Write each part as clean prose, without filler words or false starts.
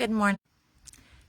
Good morning.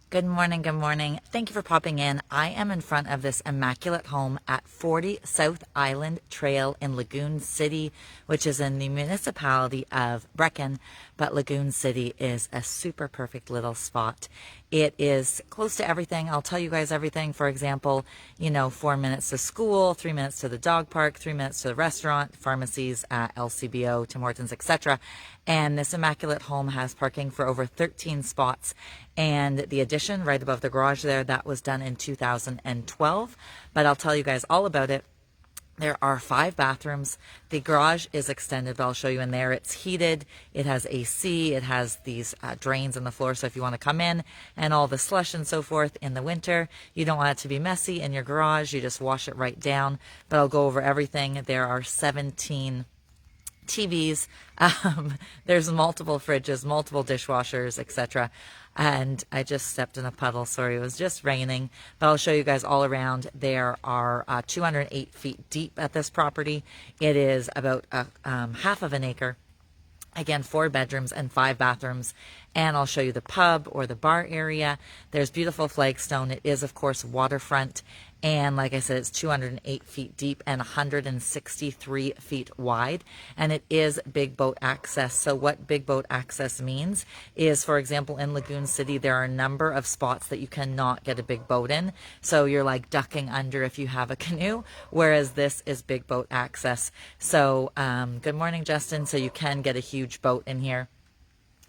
Good morning, good morning. Thank you for popping in. I am in front of this immaculate home at 40 South Island Trail in Lagoon City, which is in the municipality of Brechin, but Lagoon City is a super perfect little spot. It is close to everything. I'll tell you guys everything. For example, 4 minutes to school, 3 minutes to the dog park, 3 minutes to the restaurant, pharmacies, LCBO, Tim Hortons, etc. And this immaculate home has parking for over 13 spots. And the addition right above the garage there, that was done in 2012. But I'll tell you guys all about it. There are 5 bathrooms. The garage is extended, but I'll show you in there. It's heated. It has AC. It has these drains in the floor. So if you want to come in and all the slush and so forth in the winter, you don't want it to be messy in your garage. You just wash it right down. But I'll go over everything. There are 17 TVs. There's multiple fridges, multiple dishwashers, etc. And I just stepped in a puddle. Sorry, it was just raining. But I'll show you guys all around. There are 208 feet deep at this property. It is about half of an acre. Again, 4 bedrooms and 5 bathrooms. And I'll show you the pub or the bar area. There's beautiful flagstone. It is, of course, waterfront. And like I said, it's 208 feet deep and 163 feet wide. And it is big boat access. So what big boat access means is, for example, in Lagoon City, there are a number of spots that you cannot get a big boat in. So you're like ducking under if you have a canoe, whereas this is big boat access. So good morning, Justin. So you can get a huge boat in here.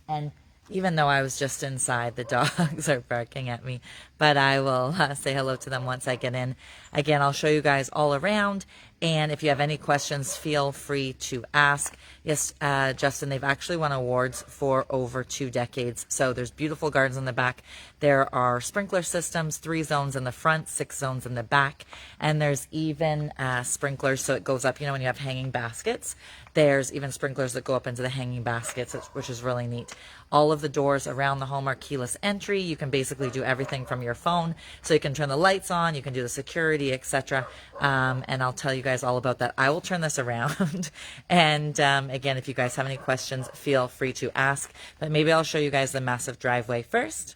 And even though I was just inside, the dogs are barking at me, but I will say hello to them once I get in. Again, I'll show you guys all around, and if you have any questions, feel free to ask. Yes, Justin, they've actually won awards for over 2 decades, so there's beautiful gardens in the back. There are sprinkler systems, 3 zones in the front, 6 zones in the back, and there's even sprinklers, so it goes up, when you have hanging baskets. There's even sprinklers that go up into the hanging baskets, which is really neat. All of the doors around the home are keyless entry. You can basically do everything from your phone. So you can turn the lights on, you can do the security, etc. And I'll tell you guys all about that. I will turn this around. And again, if you guys have any questions, feel free to ask. But maybe I'll show you guys the massive driveway first.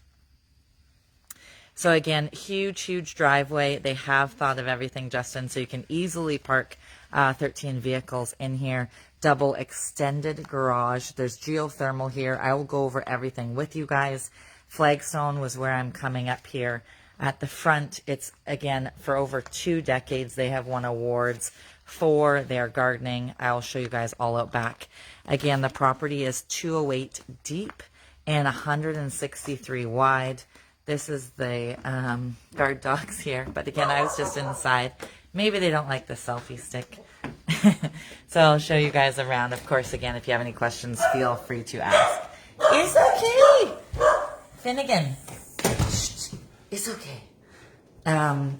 So again, huge driveway. They have thought of everything, Justin, so you can easily park 13 vehicles in here. Double extended garage. There's geothermal here. I will go over everything with you guys. Flagstone was where I'm coming up here. At the front, it's, again, for over 2 decades, they have won awards for their gardening. I'll show you guys all out back. Again, the property is 208 deep and 163 wide. This is the guard dogs here. But again, I was just inside. Maybe they don't like the selfie stick. So I'll show you guys around. Of course, again, if you have any questions, feel free to ask. It's okay. Finnegan. Shh. It's okay.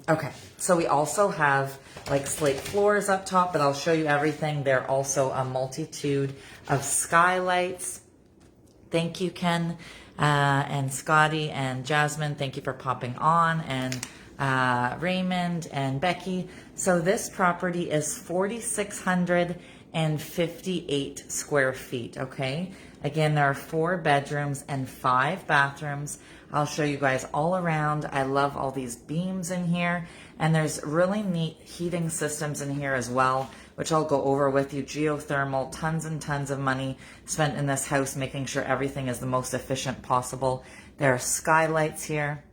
Okay. So we also have like slate floors up top, but I'll show you everything. There are also a multitude of skylights. Thank you, Ken. And Scotty and Jasmine, thank you for popping on, and Raymond and Becky. So this property is 4,658 square feet, okay? Again, there are 4 bedrooms and 5 bathrooms. I'll show you guys all around. I love all these beams in here, and there's really neat heating systems in here as well, which I'll go over with you. Geothermal, tons and tons of money spent in this house making sure everything is the most efficient possible. There are skylights here.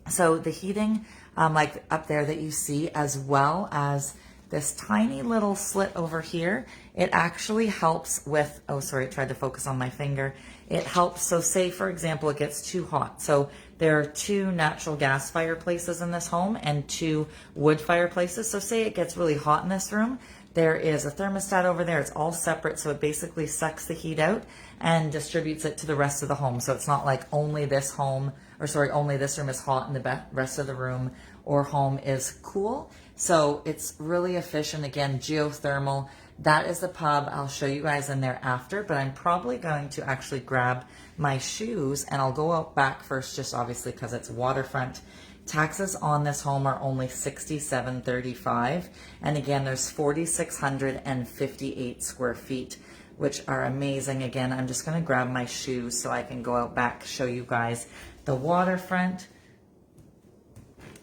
So the heating, like up there that you see, as well as this tiny little slit over here, it actually helps with, oh, sorry, I tried to focus on my finger. It helps, so say, for example, it gets too hot. So there are 2 natural gas fireplaces in this home and 2 wood fireplaces. So say it gets really hot in this room. There is a thermostat over there. It's all separate, so it basically sucks the heat out and distributes it to the rest of the home. So it's not like only this home, or sorry, only this room is hot and the rest of the room or home is cool. So it's really efficient. Again, geothermal. That is the pub. I'll show you guys in there after, but I'm probably going to actually grab my shoes, and I'll go out back first, just obviously because it's waterfront. Taxes on this home are only $67.35, and again, there's 4,658 square feet. which are amazing. Again, I'm just going to grab my shoes so I can go out back, show you guys the waterfront.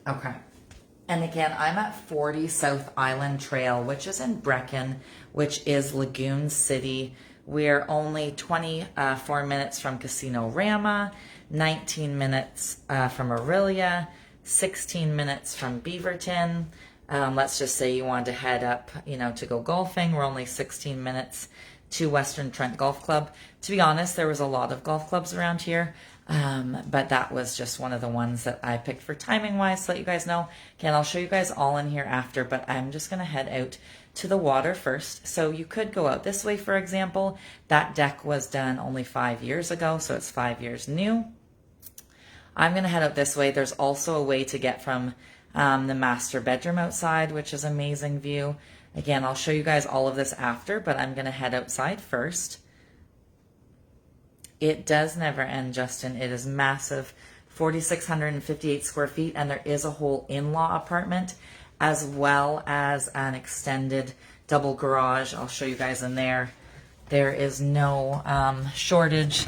Okay. And again, I'm at 40 South Island Trail, which is in Brechin, which is Lagoon City. We're only 24 minutes from Casino Rama, 19 minutes from Aurelia, 16 minutes from Beaverton. Let's just say you wanted to head up, to go golfing. We're only 16 minutes to Western Trent Golf Club. To be honest, there was a lot of golf clubs around here, but that was just one of the ones that I picked for timing wise, to let you guys know. Again, I'll show you guys all in here after, but I'm just going to head out to the water first. So you could go out this way, for example. That deck was done only 5 years ago, so it's 5 years new. I'm going to head out this way. There's also a way to get from the master bedroom outside, which is amazing view. Again, I'll show you guys all of this after, but I'm going to head outside first. It does never end, Justin. It is massive, 4,658 square feet, and there is a whole in-law apartment as well as an extended double garage. I'll show you guys in there. There is no shortage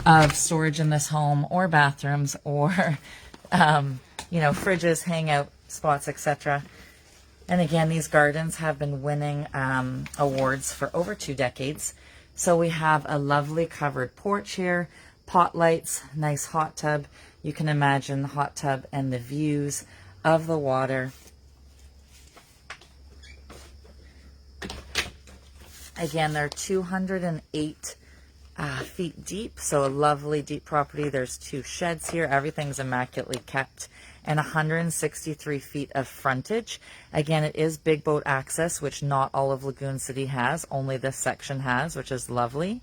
of storage in this home, or bathrooms, or fridges, hangout spots, etc. And again, these gardens have been winning awards for over 2 decades. So we have a lovely covered porch here, pot lights, nice hot tub. You can imagine the hot tub and the views of the water. Again, they're 208 feet deep, so a lovely deep property. There's 2 sheds here. Everything's immaculately kept, and 163 feet of frontage. Again, it is big boat access, which not all of Lagoon City has. Only this section has, which is lovely.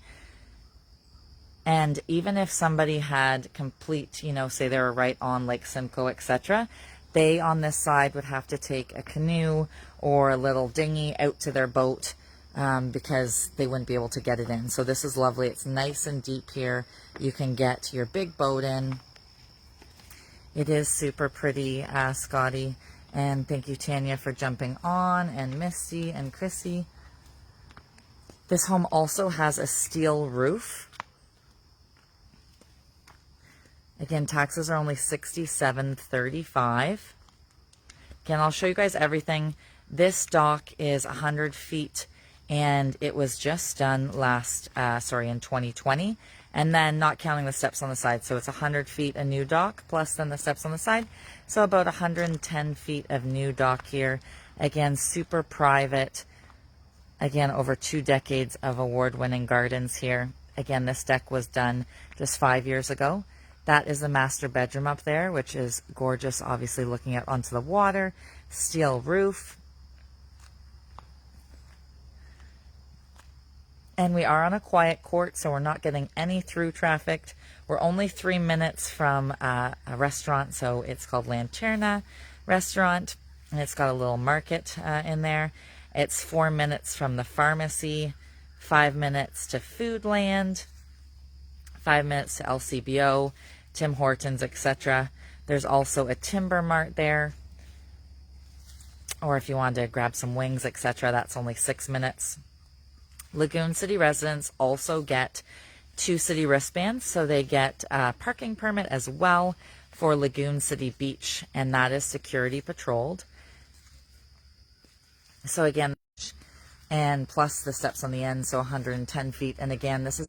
And even if somebody had complete, say they were right on Lake Simcoe, etc., they on this side would have to take a canoe or a little dinghy out to their boat, because they wouldn't be able to get it in. So this is lovely. It's nice and deep here. You can get your big boat in. It is super pretty, Scotty. And thank you, Tanya, for jumping on, and Misty and Chrissy. This home also has a steel roof. Again, taxes are only $67.35. Again, I'll show you guys everything. This dock is 100 feet, and it was just done in 2020. And then not counting the steps on the side. So it's 100 feet a new dock, plus then the steps on the side. So about 110 feet of new dock here. Again, super private. Again, over 2 decades of award-winning gardens here. Again, this deck was done just 5 years ago. That is the master bedroom up there, which is gorgeous, obviously looking out onto the water. Steel roof. And we are on a quiet court, so we're not getting any through traffic. We're only 3 minutes from a restaurant, so it's called Lanterna Restaurant, and it's got a little market in there. It's 4 minutes from the pharmacy, 5 minutes to Foodland, 5 minutes to LCBO, Tim Hortons, etc. There's also a Timber Mart there, or if you wanted to grab some wings, etc., that's only 6 minutes. Lagoon City residents also get 2 city wristbands, so they get a parking permit as well for Lagoon City Beach, and that is security patrolled. So again, and plus the steps on the end, so 110 feet. And again, this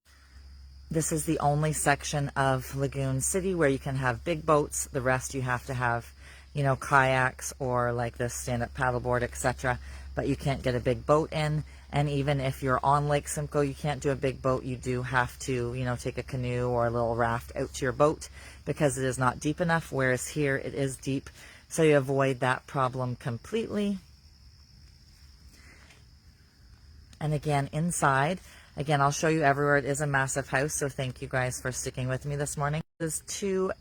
is the only section of Lagoon City where you can have big boats. The rest you have to have, kayaks or like this stand-up paddleboard, etc. But you can't get a big boat in. And even if you're on Lake Simcoe, you can't do a big boat. You do have to, take a canoe or a little raft out to your boat because it is not deep enough, whereas here it is deep. So you avoid that problem completely. And again, inside, again, I'll show you everywhere. It is a massive house, so thank you guys for sticking with me this morning. There's 2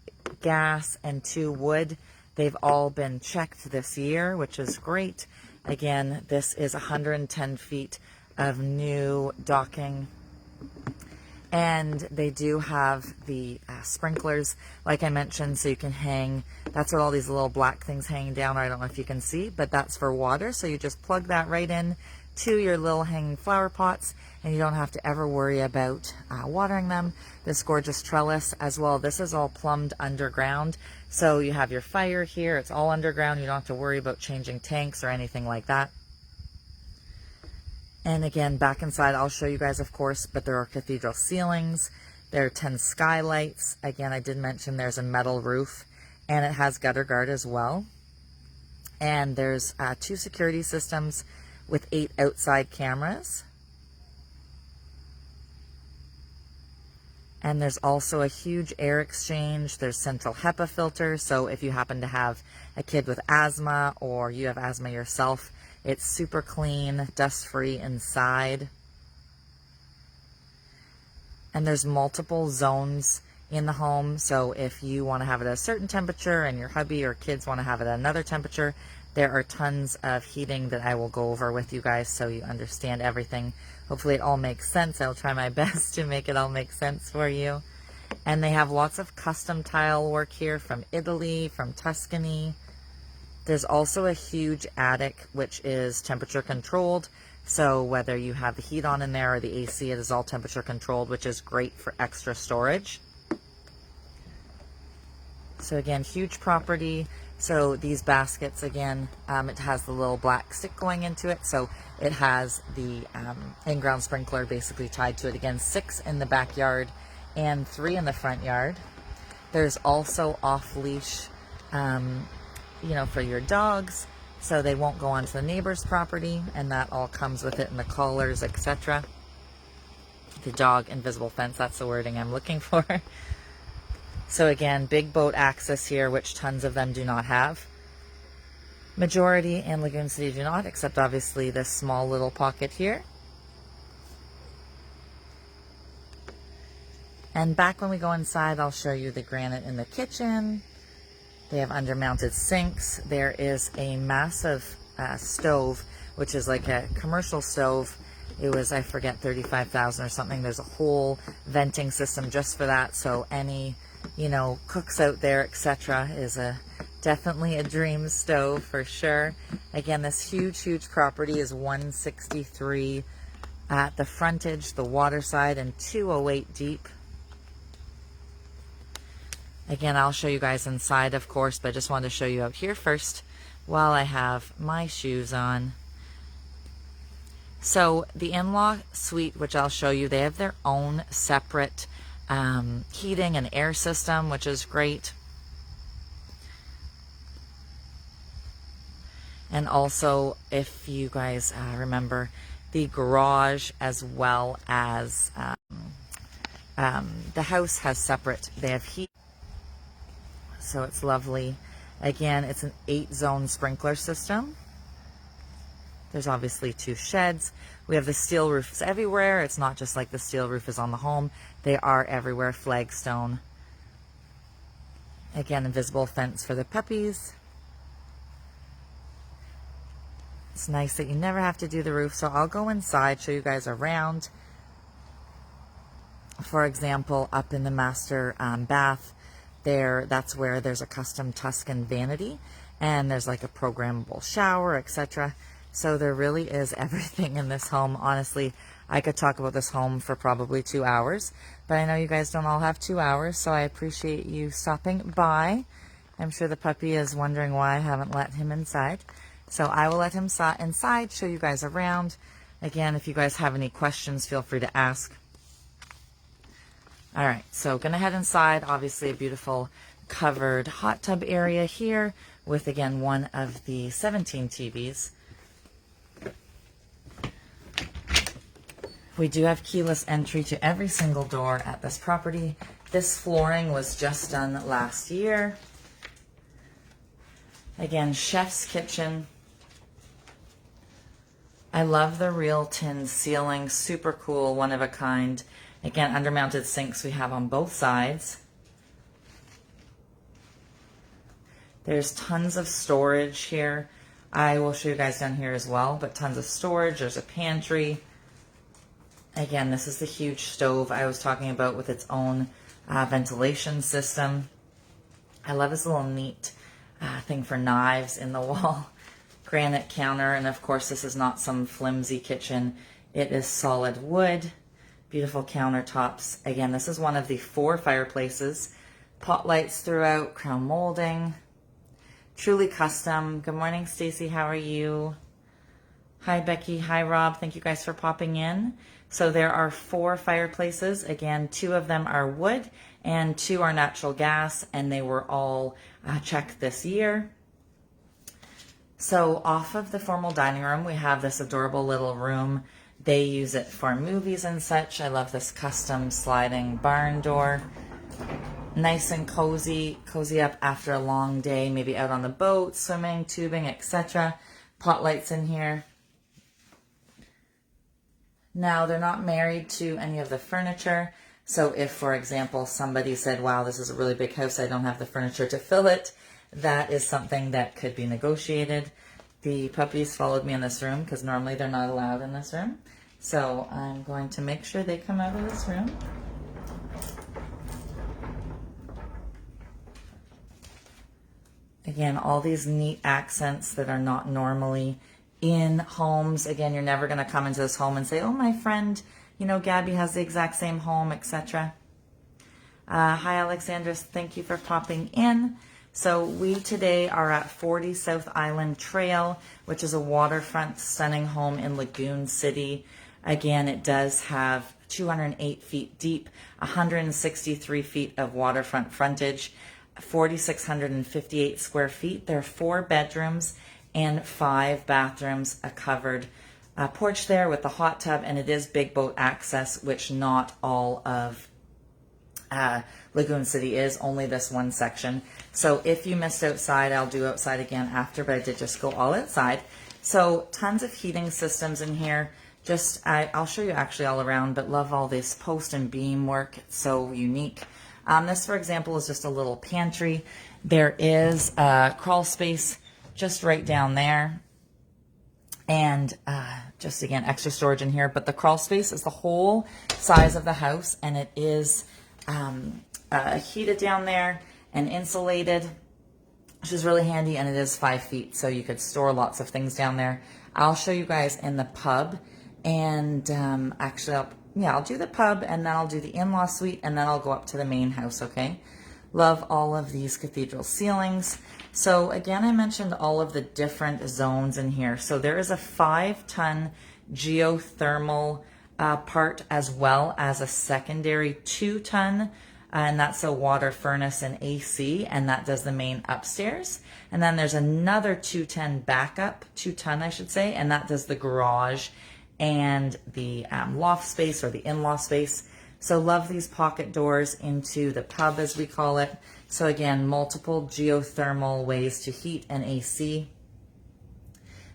gas and 2 wood. They've all been checked this year, which is great. Again, this is 110 feet of new docking. And they do have the sprinklers, like I mentioned, so you can hang. That's what all these little black things hanging down are. I don't know if you can see, but that's for water. So you just plug that right in to your little hanging flower pots, and you don't have to ever worry about watering them. This gorgeous trellis as well. This is all plumbed underground. So you have your fire here. It's all underground. You don't have to worry about changing tanks or anything like that. And again, back inside, I'll show you guys, of course, but there are cathedral ceilings. There are 10 skylights. Again, I did mention there's a metal roof, and it has gutter guard as well. And there's 2 security systems with 8 outside cameras. And there's also a huge air exchange. There's central HEPA filter. So if you happen to have a kid with asthma or you have asthma yourself, it's super clean, dust-free inside. And there's multiple zones in the home. So if you want to have it at a certain temperature and your hubby or kids want to have it at another temperature, there are tons of heating that I will go over with you guys so you understand everything. Hopefully it all makes sense. I'll try my best to make it all make sense for you. And they have lots of custom tile work here from Italy, from Tuscany. There's also a huge attic, which is temperature controlled. So whether you have the heat on in there or the AC, it is all temperature controlled, which is great for extra storage. So again, huge property. So these baskets, again, it has the little black stick going into it. So it has the in-ground sprinkler basically tied to it. Again, 6 in the backyard and 3 in the front yard. There's also off-leash, you know, for your dogs, so they won't go onto the neighbor's property, and that all comes with it in the collars, etc. The dog invisible fence, that's the wording I'm looking for. So again, big boat access here, which tons of them do not have. Majority in Lagoon City do not, except obviously this small little pocket here. And back when we go inside, I'll show you the granite in the kitchen. They have under-mounted sinks. There is a massive stove, which is like a commercial stove. It was, I forget, $35,000 or something. There's a whole venting system just for that. So any, you know, cooks out there, etc., is definitely a dream stove for sure. Again, this huge property is 163 at the frontage, the water side, and 208 deep. Again, I'll show you guys inside, of course, but I just wanted to show you out here first while I have my shoes on. So the in-law suite, which I'll show you, they have their own separate heating and air system, which is great. And also, if you guys remember, the garage as well as the house has separate, they have heat. So it's lovely. Again, it's an 8-zone sprinkler system. There's obviously 2 sheds. We have the steel roofs everywhere. It's not just like the steel roof is on the home. They are everywhere, flagstone. Again, invisible fence for the puppies. It's nice that you never have to do the roof. So I'll go inside, show you guys around. For example, up in the master bath, that's where there's a custom Tuscan vanity, and there's like a programmable shower, etc. So there really is everything in this home. Honestly, I could talk about this home for probably 2 hours, but I know you guys don't all have 2 hours, so I appreciate you stopping by. I'm sure the puppy is wondering why I haven't let him inside. So I will let him inside, show you guys around. Again, if you guys have any questions, feel free to ask. All right, so gonna head inside. Obviously a beautiful covered hot tub area here with, again, one of the 17 TVs. We do have keyless entry to every single door at this property. This flooring was just done last year. Again, chef's kitchen. I love the real tin ceiling, super cool, one of a kind. Again, undermounted sinks we have on both sides. There's tons of storage here. I will show you guys down here as well, but tons of storage. There's a pantry. Again, this is the huge stove I was talking about with its own ventilation system. I love this little neat thing for knives in the wall. granite counter. And of course, this is not some flimsy kitchen. It is solid wood, beautiful countertops. Again, this is one of the 4 fireplaces. Pot lights throughout, crown molding, truly custom. Good morning, Stacy. How are you? Hi, Becky. Hi, Rob. Thank you guys for popping in. So there are 4 fireplaces. Again, 2 of them are wood and 2 are natural gas, and they were all checked this year. So off of the formal dining room, we have this adorable little room. They use it for movies and such. I love this custom sliding barn door. Nice and cozy up after a long day, maybe out on the boat, swimming, tubing, etc. Pot lights in here. Now, they're not married to any of the furniture. So if, for example, somebody said, wow, this is a really big house, I don't have the furniture to fill it, that is something that could be negotiated. The puppies followed me in this room because normally they're not allowed in this room. So I'm going to make sure they come out of this room. Again, all these neat accents that are not normally in homes. Again, you're never going to come into this home and say, oh, my friend, you know, Gabby has the exact same home, etc. Hi, Alexandra. Thank you for popping in. So we today are at 40 South Island Trail, which is a waterfront stunning home in Lagoon City. Again, it does have 208 feet deep, 163 feet of waterfront frontage, 4,658 square feet. There are 4 bedrooms and 5 bathrooms, a covered porch there with the hot tub, and it is big boat access, which not all of Lagoon City is, only this one section. So if you missed outside, I'll do outside again after, but I did just go all outside. So tons of heating systems in here. I'll show you actually all around, but love all this post and beam work. It's so unique. This, for example, is just a little pantry. There is a crawl space just right down there. And just again, extra storage in here. But the crawl space is the whole size of the house, and it is heated down there and insulated, which is really handy, and it is 5 feet, so you could store lots of things down there. I'll show you guys in the pub, and actually, I'll do the pub, and then I'll do the in-law suite, and then I'll go up to the main house, okay? Love all of these cathedral ceilings. So again, I mentioned all of the different zones in here. So there is a 5-ton geothermal part, as well as a secondary 2-ton, and that's a water furnace and AC, and that does the main upstairs. And then there's another 2-ton backup, 2-ton I should say, and that does the garage and the loft space, or the in-law space. So love these pocket doors into the pub, as we call it. So again, multiple geothermal ways to heat and AC.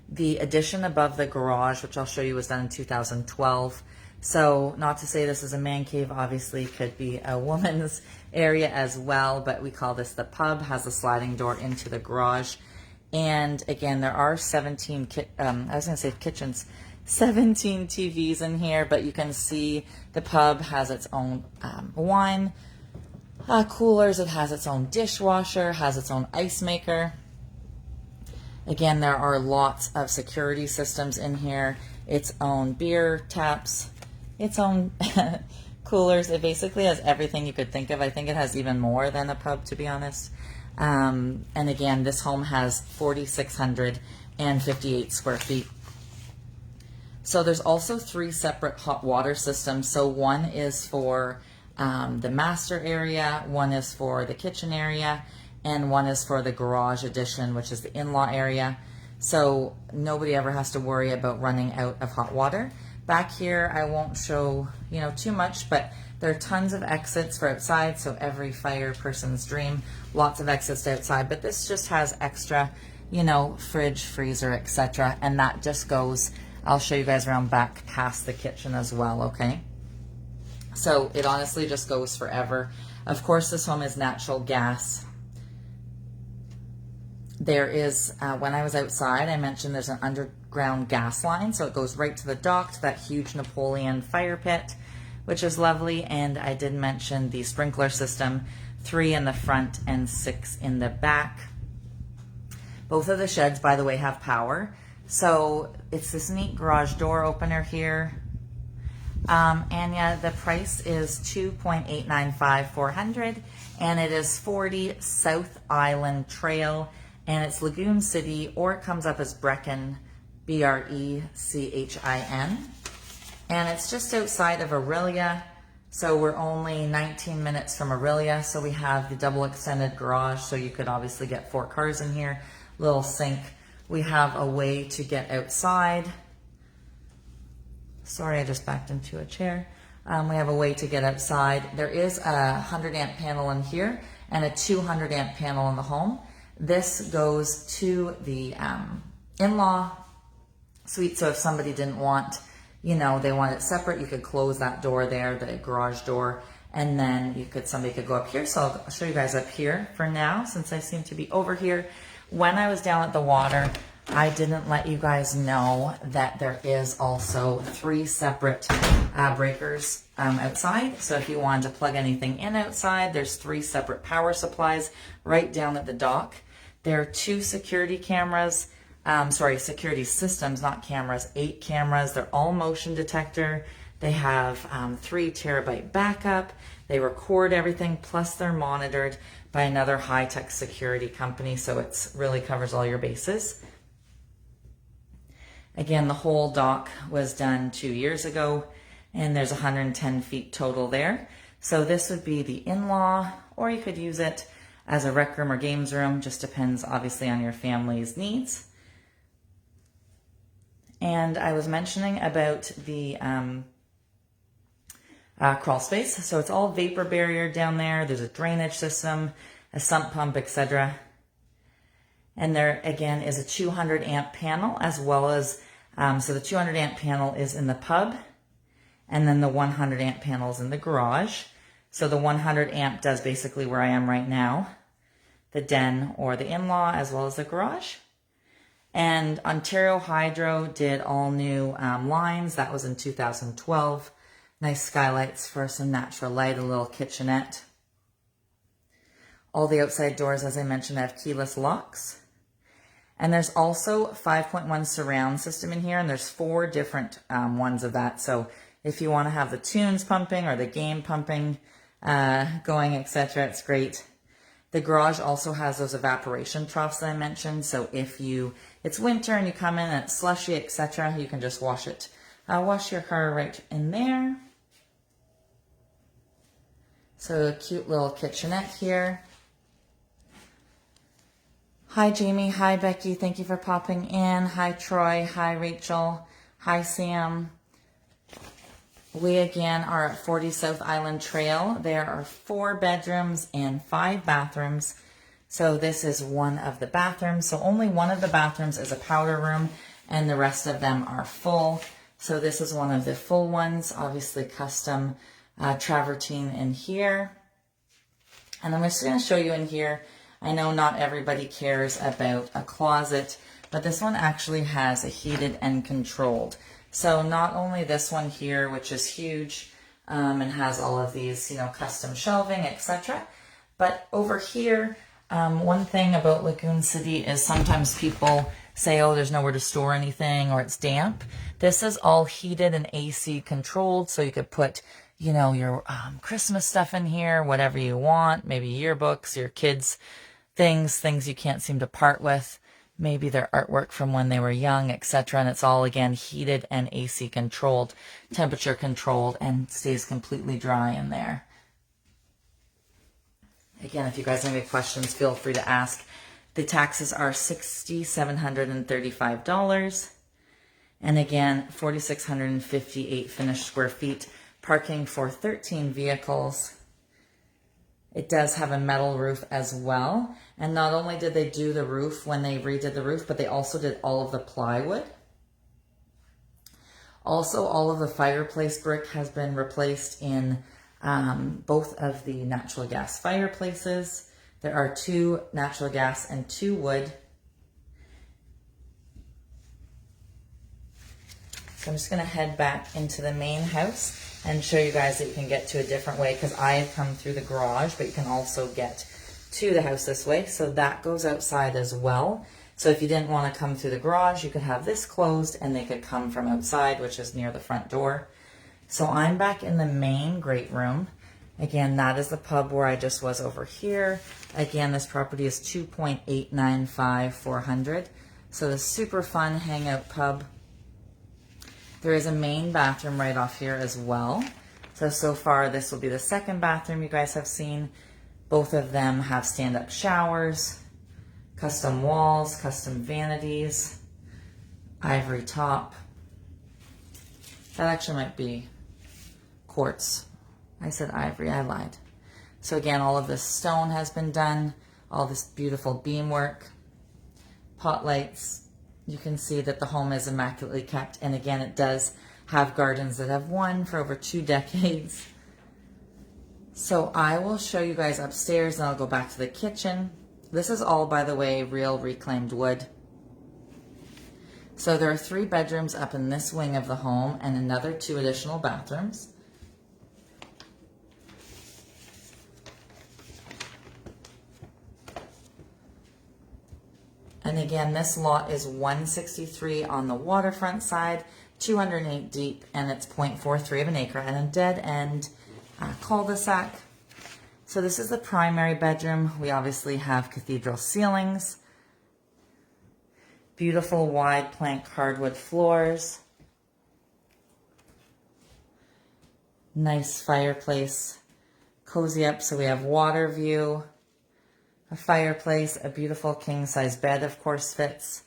The addition above the garage, which I'll show you, was done in 2012. So not to say this is a man cave, obviously could be a woman's area as well, but we call this the pub, has a sliding door into the garage. And again, there are 17 kitchens, 17 TVs in here, but you can see the pub has its own wine coolers. It has its own dishwasher, has its own ice maker. Again, there are lots of security systems in here, its own beer taps, its own coolers. It basically has everything you could think of. I think it has even more than a pub, to be honest. And again, this home has 4,658 square feet. So there's also 3 separate hot water systems. So one is for the master area, one is for the kitchen area, and one is for the garage addition, which is the in-law area. So nobody ever has to worry about running out of hot water. Back here, I won't show, too much, but there are tons of exits for outside. So every fire person's dream, lots of exits to outside, but this just has extra, fridge, freezer, etc. And that just goes, I'll show you guys around back past the kitchen as well, okay? So it honestly just goes forever. Of course, this home is natural gas. There is, when I was outside, I mentioned there's an underground gas line, so it goes right to the dock, to that huge Napoleon fire pit, which is lovely. And I did mention the sprinkler system, 3 in the front and 6 in the back. Both of the sheds, by the way, have power. So it's this neat garage door opener here. And yeah, the price is $2,895,400, and it is 40 South Island Trail, and it's Lagoon City, or it comes up as Brechin, Brechin, and it's just outside of Aurelia. So we're only 19 minutes from Aurelia. So we have the double extended garage, so you could obviously get 4 cars in here. Little sink. We have a way to get outside. Sorry, I just backed into a chair. We have a way to get outside. There is a 100 amp panel in here and a 200 amp panel in the home. This goes to the in-law suite. So if somebody didn't want, you know, they want it separate, you could close that door there, the garage door, and then somebody could go up here. So I'll show you guys up here for now, since I seem to be over here. When I was down at the water, I didn't let you guys know that there is also 3 separate breakers outside. So if you wanted to plug anything in outside, there's 3 separate power supplies right down at the dock. There are 2 security cameras, security systems, not cameras, 8 cameras. They're all motion detector. They have 3 terabyte backup. They record everything, plus they're monitored by another high-tech security company. So it's really covers all your bases. Again, the whole dock was done 2 years ago, and there's 110 feet total there. So this would be the in-law, or you could use it as a rec room or games room. Just depends, obviously, on your family's needs. And I was mentioning about the crawl space. So it's all vapor barrier down there. There's a drainage system, a sump pump, etc. And there, again, is a 200 amp panel, as well as, so the 200 amp panel is in the pub, and then the 100 amp panel is in the garage. So the 100 amp does basically where I am right now, the den or the in-law, as well as the garage. And Ontario Hydro did all new lines. That was in 2012. Nice skylights for some natural light, a little kitchenette. All the outside doors, as I mentioned, have keyless locks. And there's also 5.1 surround system in here, and there's 4 different ones of that. So if you want to have the tunes pumping or the game pumping going, etc., it's great. The garage also has those evaporation troughs that I mentioned. So if it's winter and you come in and it's slushy, etc., you can just wash your car right in there. So a cute little kitchenette here. Hi, Jamie. Hi, Becky. Thank you for popping in. Hi, Troy. Hi, Rachel. Hi, Sam. We again are at 40 South Island Trail. There are 4 bedrooms and 5 bathrooms. So this is one of the bathrooms. So only one of the bathrooms is a powder room, and the rest of them are full. So this is one of the full ones, obviously custom travertine in here. And I'm just going to show you in here. I know not everybody cares about a closet, but this one actually has a heated and controlled. So not only this one here, which is huge and has all of these, custom shelving, etc. But over here, one thing about Lagoon City is sometimes people say, oh, there's nowhere to store anything or it's damp. This is all heated and AC controlled, so you could put, your Christmas stuff in here, whatever you want, maybe yearbooks, your kids' things you can't seem to part with, maybe their artwork from when they were young, etc. And it's all, again, heated and AC controlled, temperature controlled, and stays completely dry in there. Again, if you guys have any questions, feel free to ask. The taxes are $6,735. And again, 4,658 finished square feet. Parking for 13 vehicles. It does have a metal roof as well. And not only did they do the roof when they redid the roof, but they also did all of the plywood. Also, all of the fireplace brick has been replaced in both of the natural gas fireplaces. There are 2 natural gas and 2 wood. So I'm just going to head back into the main house and show you guys that you can get to a different way, because I have come through the garage, but you can also get to the house this way. So that goes outside as well. So if you didn't want to come through the garage, you could have this closed and they could come from outside, which is near the front door. So I'm back in the main great room. Again, that is the pub where I just was over here. Again, this property is 2.895 400. So the super fun hangout pub. There is a main bathroom right off here as well. So far this will be the second bathroom you guys have seen. Both of them have stand-up showers, custom walls, custom vanities, ivory top. That actually might be quartz. I said ivory, I lied. So again, all of this stone has been done, all this beautiful beamwork, pot lights. You can see that the home is immaculately kept, and again, it does have gardens that have won for over 2 decades. So I will show you guys upstairs and I'll go back to the kitchen. This is all, by the way, real reclaimed wood. So there are 3 bedrooms up in this wing of the home and another 2 additional bathrooms. And again, this lot is 163 on the waterfront side, 208 deep, and it's 0.43 of an acre and a dead end cul-de-sac. So this is the primary bedroom. We obviously have cathedral ceilings, beautiful wide plank hardwood floors, nice fireplace, cozy up so we have water view, a fireplace, a beautiful king-size bed, of course, fits.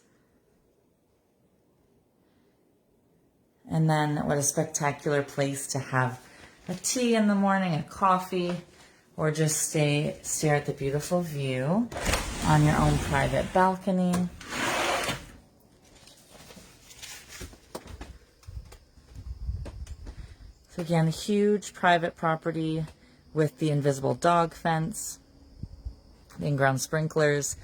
And then what a spectacular place to have a tea in the morning, a coffee, or just stare at the beautiful view on your own private balcony. So again, huge private property with the invisible dog fence, the in-ground sprinklers,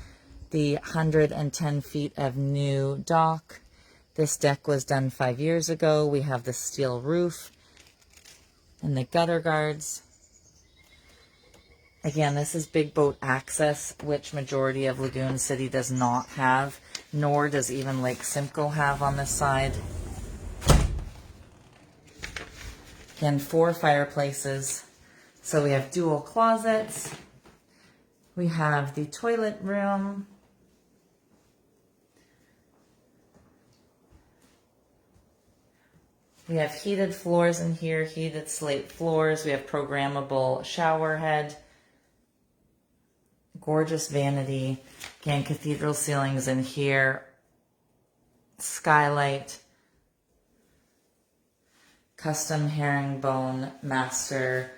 the 110 feet of new dock. This deck was done 5 years ago. We have the steel roof and the gutter guards. Again, this is big boat access, which majority of Lagoon City does not have, nor does even Lake Simcoe have on this side. Again, 4 fireplaces. So we have dual closets. We have the toilet room. We have heated floors in here, heated slate floors. We have programmable shower head. Gorgeous vanity. Again, cathedral ceilings in here. Skylight. Custom herringbone master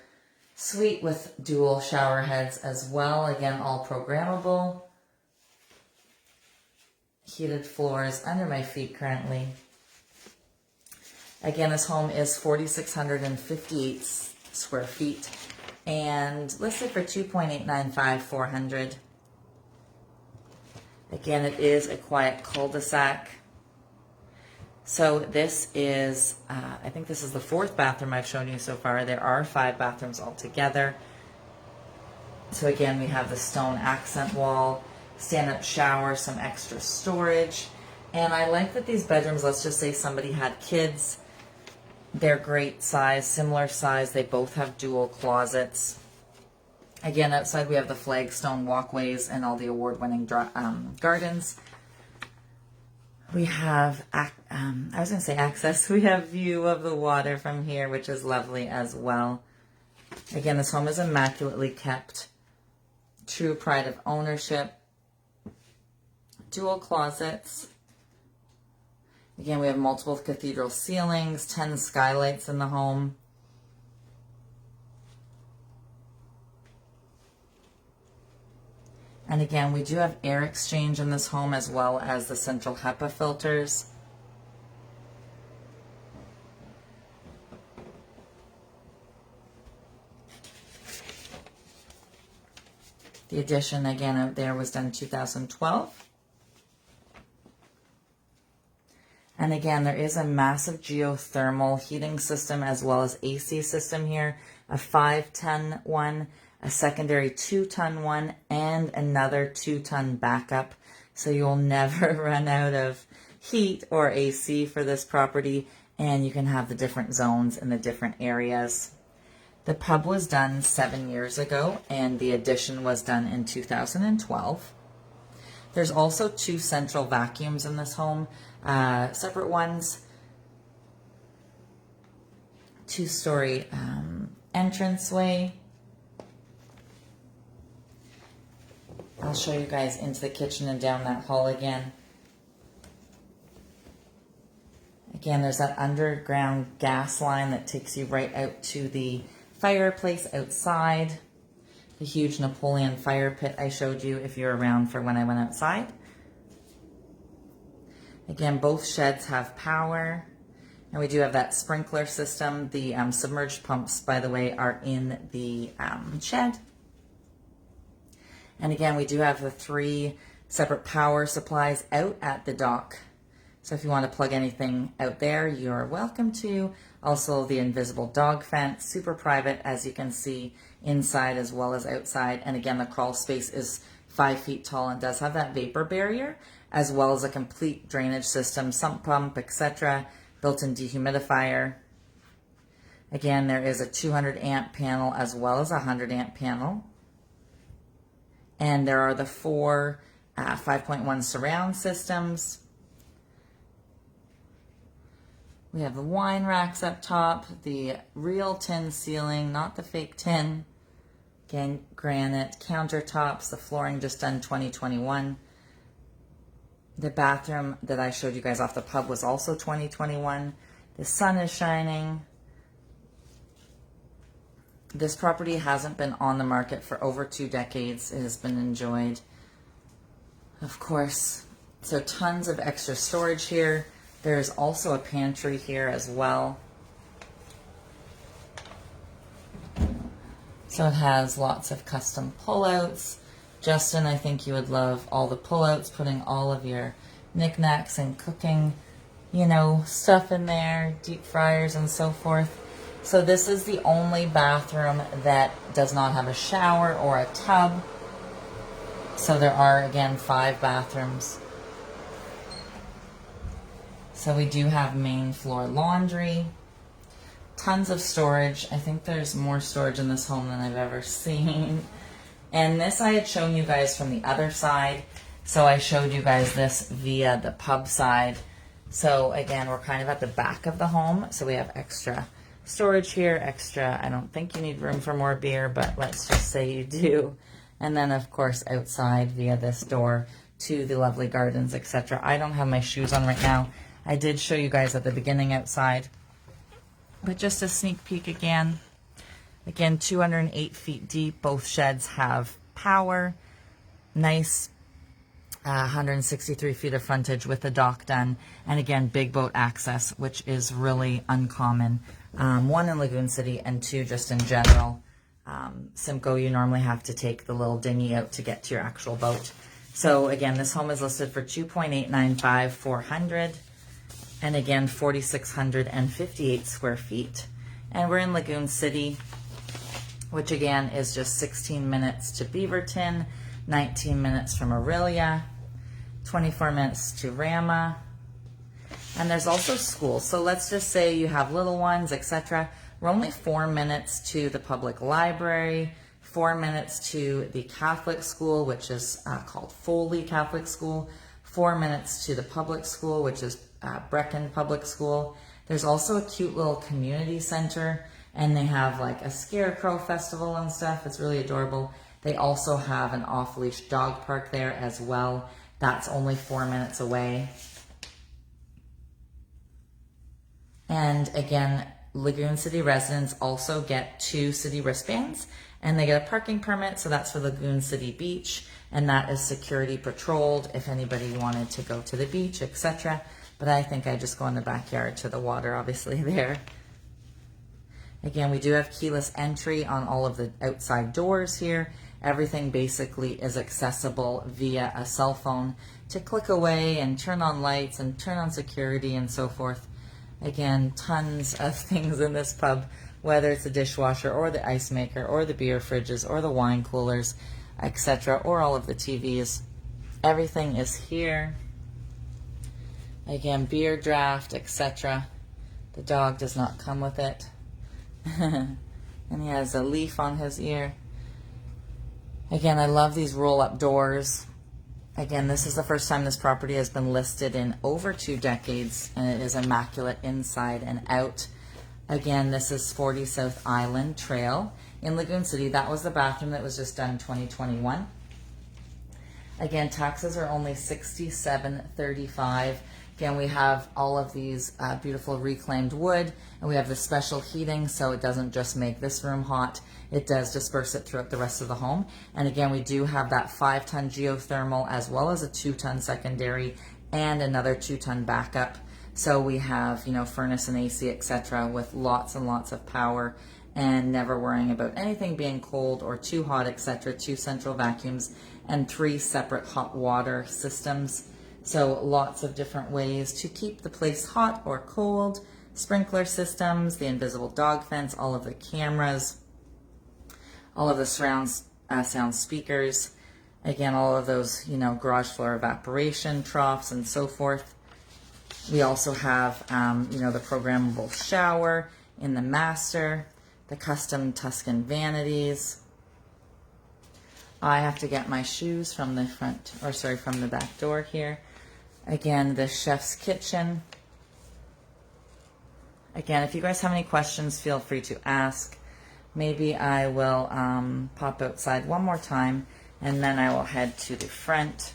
suite with dual shower heads as well. Again, all programmable. Heated floors under my feet currently. Again, this home is 4,658 square feet and listed for $2.895 400. Again, it is a quiet cul-de-sac. So this is, I think this is the 4th bathroom I've shown you so far. There are 5 bathrooms altogether. So again, we have the stone accent wall, stand-up shower, some extra storage. And I like that these bedrooms, let's just say somebody had kids, they're great size, similar size. They both have dual closets. Again, outside we have the flagstone walkways and all the award-winning gardens. We have, I was going to say access. We have view of the water from here, which is lovely as well. Again, this home is immaculately kept. True pride of ownership. Dual closets. Again, we have multiple cathedral ceilings, 10 skylights in the home. And again, we do have air exchange in this home as well as the central HEPA filters. The addition, again, out there was done in 2012. And again, there is a massive geothermal heating system as well as AC system here, a 5-ton one, a secondary 2-ton one, and another 2-ton backup. So you'll never run out of heat or AC for this property, and you can have the different zones in the different areas. The pub was done 7 years ago, and the addition was done in 2012. There's also 2 central vacuums in this home, separate ones, 2-story entranceway. I'll show you guys into the kitchen and down that hall again. Again, there's that underground gas line that takes you right out to the fireplace outside. The huge Napoleon fire pit I showed you if you're around for when I went outside. Again, both sheds have power. And we do have that sprinkler system. The submerged pumps, by the way, are in the shed. And again, we do have the 3 separate power supplies out at the dock. So if you want to plug anything out there, you're welcome to. Also the invisible dog fence, super private, as you can see, inside as well as outside. And again, the crawl space is 5 feet tall and does have that vapor barrier, as well as a complete drainage system, sump pump, etc., built-in dehumidifier. Again, there is a 200 amp panel as well as a 100 amp panel. And there are the 4 5.1 surround systems. We have the wine racks up top, the real tin ceiling, not the fake tin. Again, granite countertops, the flooring just done 2021. The bathroom that I showed you guys off the pub was also 2021. The sun is shining. This property hasn't been on the market for over 2 decades. It has been enjoyed, of course. So tons of extra storage here. There's also a pantry here as well. So it has lots of custom pullouts. Justin, I think you would love all the pullouts, putting all of your knickknacks and cooking, you know, stuff in there, deep fryers and so forth. So this is the only bathroom that does not have a shower or a tub. So there are, again, 5 bathrooms. So we do have main floor laundry, tons of storage. I think there's more storage in this home than I've ever seen. And this I had shown you guys from the other side. So I showed you guys this via the pub side. So again, we're kind of at the back of the home. So we have extra storage here, extra. I don't think you need room for more beer, but let's just say you do. And then of course outside via this door to the lovely gardens, etc. I don't have my shoes on right now. I did show you guys at the beginning outside, but just a sneak peek again. Again, 208 feet deep. Both sheds have power. Nice 163 feet of frontage with the dock done. And again, big boat access, which is really uncommon. 1 in Lagoon City and 2 just in general. Simcoe, you normally have to take the little dinghy out to get to your actual boat. So again, this home is listed for $2.895,400. And again, 4,658 square feet. And we're in Lagoon City, which again is just 16 minutes to Beaverton, 19 minutes from Aurelia, 24 minutes to Rama. And there's also schools. So let's just say you have little ones, etc. We're only 4 minutes to the public library, 4 minutes to the Catholic school, which is called Foley Catholic School, 4 minutes to the public school, which is Brechin Public School. There's also a cute little community center, and they have like a scarecrow festival and stuff. It's really adorable. They also have an off-leash dog park there as well. That's only 4 minutes away. And again, Lagoon City residents also get 2 city wristbands, and they get a parking permit. So that's for Lagoon City Beach, and that is security patrolled if anybody wanted to go to the beach, etc. But I think I just go in the backyard to the water, obviously, there. Again, we do have keyless entry on all of the outside doors here. Everything basically is accessible via a cell phone to click away and turn on lights and turn on security and so forth. Again, tons of things in this pub, whether it's the dishwasher or the ice maker or the beer fridges or the wine coolers, etc., or all of the TVs. Everything is here. Again, beer draft, etc. The dog does not come with it. And he has a leaf on his ear. Again, I love these roll-up doors. Again, this is the first time this property has been listed in over 2 decades, and it is immaculate inside and out. Again, this is 40 South Island Trail in Lagoon City. That was the bathroom that was just done in 2021. Again, taxes are only $67.35. Again, we have all of these beautiful reclaimed wood, and we have the special heating, so it doesn't just make this room hot, it does disperse it throughout the rest of the home. And again, we do have that 5-ton geothermal as well as a 2-ton secondary and another 2-ton backup. So we have, you know, furnace and AC, etc., with lots and lots of power and never worrying about anything being cold or too hot, etc. 2 central vacuums and 3 separate hot water systems. So lots of different ways to keep the place hot or cold. Sprinkler systems, the invisible dog fence, all of the cameras, all of the surround sound speakers. Again, all of those, you know, garage floor evaporation troughs and so forth. We also have, you know, the programmable shower in the master, the custom Tuscan vanities. I have to get my shoes from the front, or sorry, from the back door here. Again, the chef's kitchen. Again, if you guys have any questions, feel free to ask. Maybe I will pop outside one more time, and then I will head to the front.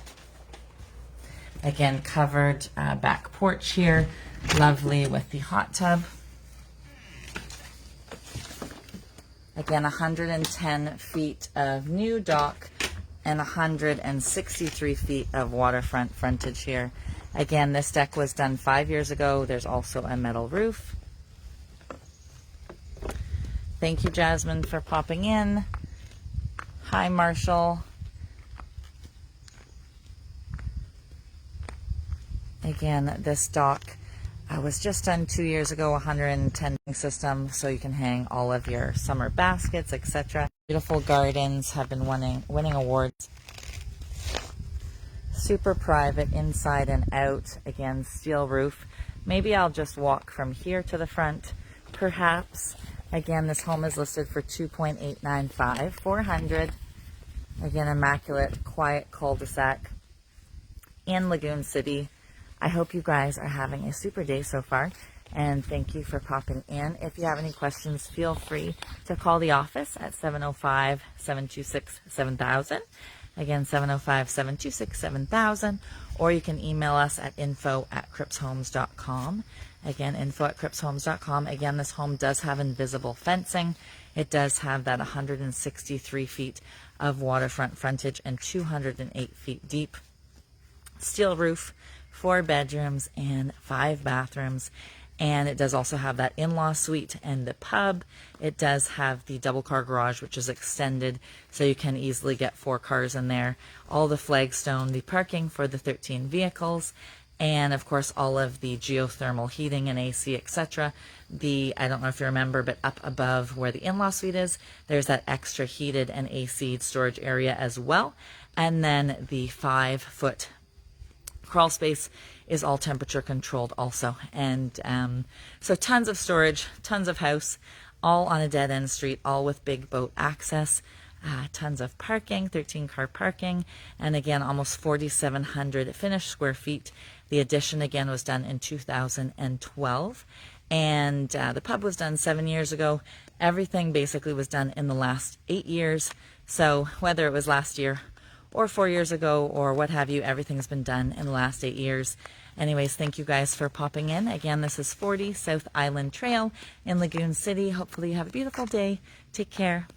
Again, covered back porch here, lovely with the hot tub. Again, 110 feet of new dock and 163 feet of waterfront frontage here. Again, this deck was done 5 years ago. There's also a metal roof. Thank you, Jasmine, for popping in. Hi, Marshall. Again, this dock was just done 2 years ago, 110 system, so you can hang all of your summer baskets, etc. Beautiful gardens, have been winning awards. Super private inside and out. Again, steel roof. Maybe I'll just walk from here to the front, perhaps. Again, this home is listed for $2.895, $400. Again, immaculate, quiet cul-de-sac in Lagoon City. I hope you guys are having a super day so far, and thank you for popping in. If you have any questions, feel free to call the office at 705-726-7000. Again, 705-726-7000, or you can email us at info@crippshomes.com. Again, info@crippshomes.com. Again, this home does have invisible fencing. It does have that 163 feet of waterfront frontage and 208 feet deep. Steel roof, 4 bedrooms and 5 bathrooms. And it does also have that in-law suite and the pub. It does have the double car garage, which is extended, so you can easily get 4 cars in there. All the flagstone, the parking for the 13 vehicles, and of course all of the geothermal heating and AC, etc. I don't know if you remember, but up above where the in-law suite is, there's that extra heated and AC storage area as well. And then the 5-foot crawl space is all temperature controlled also. And so tons of storage, tons of house, all on a dead end street, all with big boat access, tons of parking, 13 car parking, and again, almost 4,700 finished square feet. The addition again was done in 2012, and the pub was done 7 years ago. Everything basically was done in the last 8 years. So whether it was last year or 4 years ago or what have you, everything's been done in the last 8 years. Anyways, thank you guys for popping in. Again, this is 40 South Island Trail in Lagoon City. Hopefully you have a beautiful day. Take care.